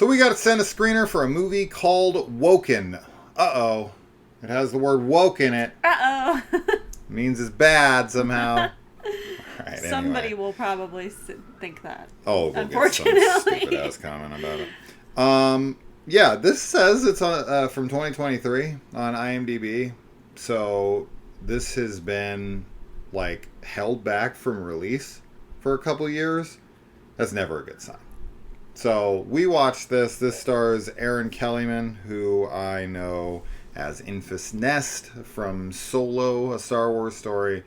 So we got to send a screener for a movie called Woken. Uh-oh. It has the word woke in it. Uh-oh. Means it's bad somehow. Right, Somebody anyway. will probably think that. Oh, we'll unfortunately. get some stupid-ass comment about it. Yeah, this says it's from 2023 on IMDb. So this has been, like, held back from release for a couple years. That's never a good sign. So we watched this. This stars Erin Kellyman, who I know as Infus Nest from Solo, a Star Wars story.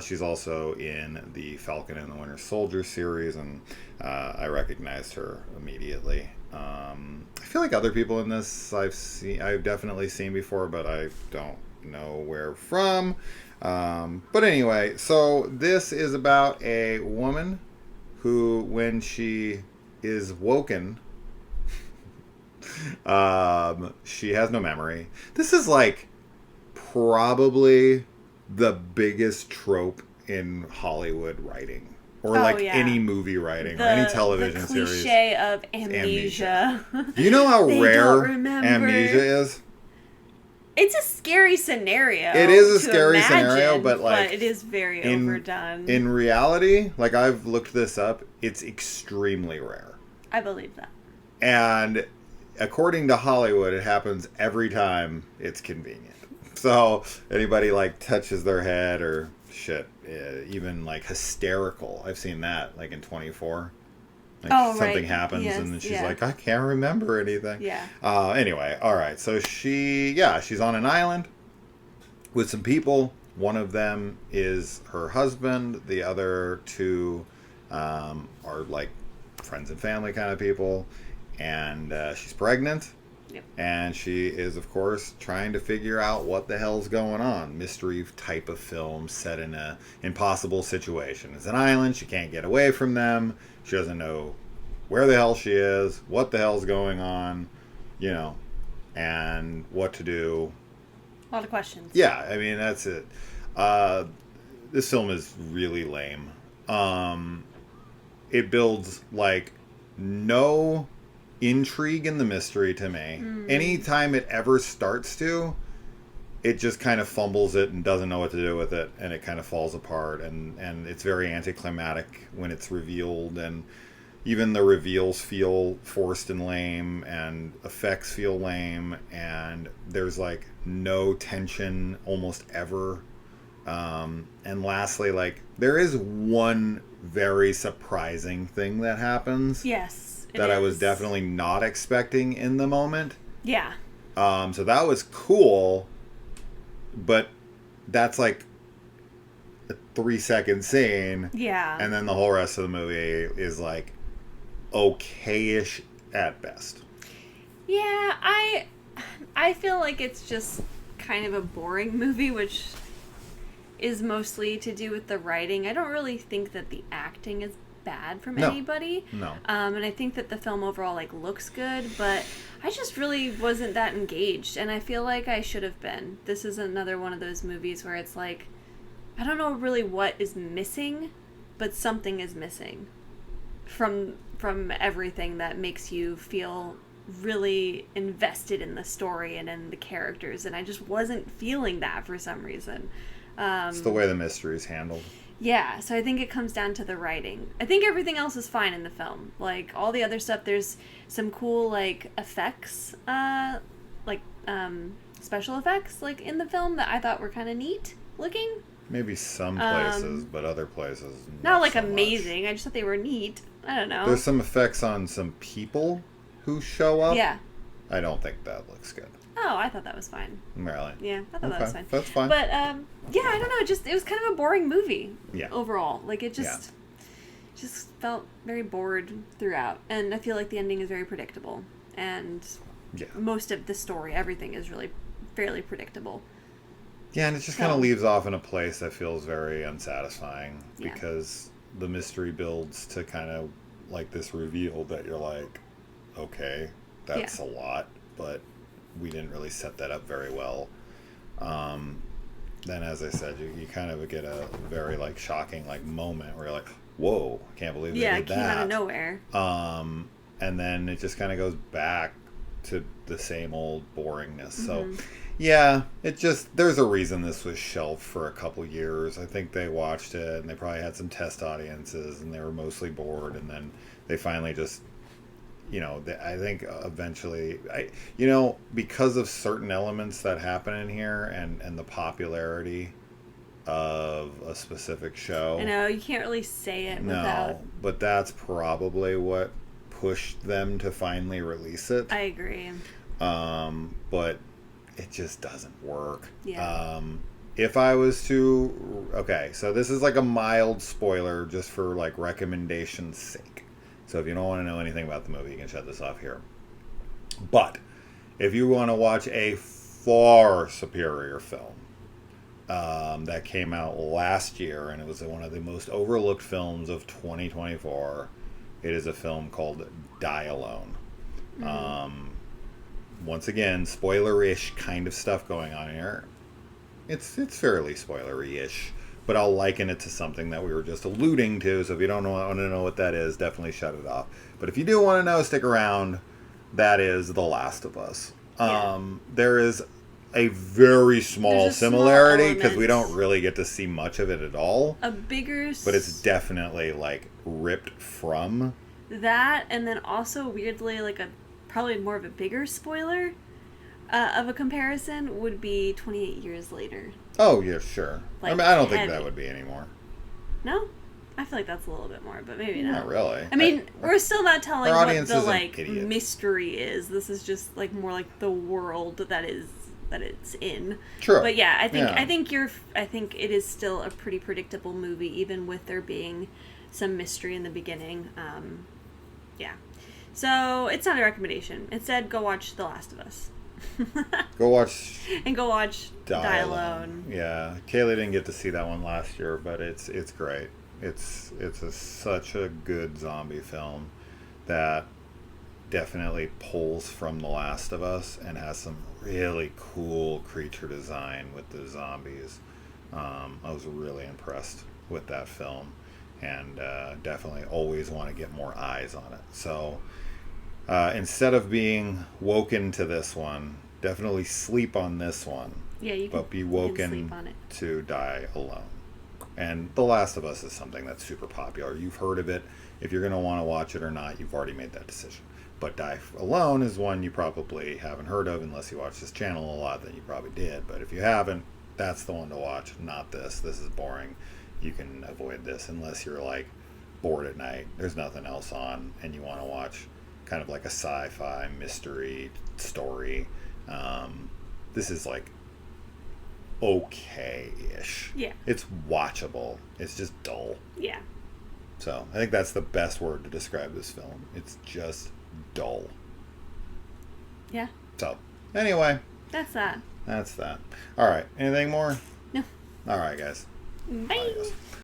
She's also in the Falcon and the Winter Soldier series, and I recognized her immediately. I feel like other people in this I've definitely seen before, but I don't know where from. But anyway, so this is about a woman who, when she is woken, she has no memory. This is like probably the biggest trope in Hollywood writing, or any movie writing, or any television series. The cliche of amnesia. Do you know how They rare don't remember. amnesia is? It's a scary scenario. It is a to scary imagine, scenario, but like it is very overdone. In reality, like I've looked this up, it's extremely rare. I believe that. And according to Hollywood, it happens every time it's convenient. So anybody like touches their head or shit, even like hysterical. I've seen that like in 24. Like something happens and then she's like, I can't remember anything. Yeah. Anyway, all right. So she's on an island with some people. One of them is her husband. The other two are like friends and family kind of people. And she's pregnant. Yep. And she is, of course, trying to figure out what the hell's going on. Mystery type of film set in a impossible situation. It's an island. She can't get away from them. She doesn't know where the hell she is, what the hell's going on, and what to do. A lot of questions. Yeah, I mean, that's it. This film is really lame. It builds, like, no intrigue in the mystery to me. Anytime it ever starts to, it just kind of fumbles it and doesn't know what to do with it, and it kind of falls apart, and it's very anticlimactic when it's revealed, and even the reveals feel forced and lame, and effects feel lame, and there's like no tension almost ever. And lastly, like, there is one very surprising thing that happens. Yes. That I was definitely not expecting in the moment. Yeah. So that was cool, but that's like a 3-second scene. Yeah. And then the whole rest of the movie is like okay-ish at best. Yeah, I feel like it's just kind of a boring movie, which is mostly to do with the writing. I don't really think that the acting is bad from anybody. No. And I think that the film overall like looks good, but I just really wasn't that engaged, and I feel like I should have been. This is another one of those movies where it's like, I don't know really what is missing, but something is missing from everything that makes you feel really invested in the story and in the characters, and I just wasn't feeling that for some reason. It's the way the mystery is handled. Yeah, so I think it comes down to the writing. I think everything else is fine in the film. Like, all the other stuff, there's some cool, like, effects, special effects, like, in the film that I thought were kind of neat looking. Maybe some places, but other places not like so amazing. much. I just thought they were neat. I don't know. There's some effects on some people who show up. Yeah. I don't think that looks good. Oh, I thought that was fine. Really? Yeah, I thought that was fine. That's fine. But, yeah, I don't know. It was kind of a boring movie. Yeah. Overall. Like, it just felt very bored throughout. And I feel like the ending is very predictable. And most of the story, everything is really fairly predictable. Yeah, and it just kind of leaves off in a place that feels very unsatisfying because the mystery builds to kind of like this reveal that you're like, okay, that's a lot, but we didn't really set that up very well. Then, as I said, you kind of get a very like shocking like moment where you're like, whoa, I can't believe they did that. Yeah, it came out of nowhere. and then it just kind of goes back to the same old boringness. So, Mm-hmm. yeah, there's a reason this was shelved for a couple years. I think they watched it and they probably had some test audiences and they were mostly bored, and then they finally just, I think eventually, because of certain elements that happen in here and the popularity of a specific show. I know, you can't really say it No, without... but that's probably what pushed them to finally release it. I agree. But it just doesn't work. Yeah. If I was to... Okay, so this is like a mild spoiler just for like recommendation's sake. So if you don't want to know anything about the movie, you can shut this off here. But if you want to watch a far superior film that came out last year, and it was one of the most overlooked films of 2024, it is a film called Die Alone. Mm-hmm. Once again, spoiler-ish kind of stuff going on here. It's fairly spoilery-ish, but I'll liken it to something that we were just alluding to, so if you don't want to know what that is, definitely shut it off. But if you do want to know, stick around. That is The Last of Us. Yeah. There is a very small There's a small similarity because we element. don't really get to see much of it at all. A bigger... But it's definitely like ripped from That, and then also weirdly, like probably more of a bigger spoiler of a comparison would be 28 Years Later. Oh, yeah, sure. Like, I don't think heavy. that would be anymore. No? I feel like that's a little bit more, but maybe not. Not really. I mean, we're still not telling our what audience the isn't like idiots. mystery is. This is just like more like the world that it's in. True. But yeah, I think Yeah. I think it is still a pretty predictable movie, even with there being some mystery in the beginning. Yeah. So it's not a recommendation. Instead, go watch The Last of Us. Go watch And go watch Die Alone. Yeah, Kaylee didn't get to see that one last year, but it's great. It's such a good zombie film that definitely pulls from The Last of Us and has some really cool creature design with the zombies. I was really impressed with that film, and definitely always want to get more eyes on it. So instead of being woken to this one, definitely sleep on this one. Yeah, you can, But be you can woken sleep on it. to Die Alone. And The Last of Us is something that's super popular. You've heard of it. If you're going to want to watch it or not, you've already made that decision. But Die Alone is one you probably haven't heard of unless you watch this channel a lot, then you probably did. But if you haven't, that's the one to watch, not this. This is boring. You can avoid this unless you're like bored at night. There's nothing else on and you want to watch kind of like a sci-fi mystery story. This is like okay-ish. Yeah. It's watchable. It's just dull. Yeah. So I think that's the best word to describe this film. It's just dull. Yeah. So anyway, That's that. that's that. All right. Anything more? No. All right, guys. Bye. Adios.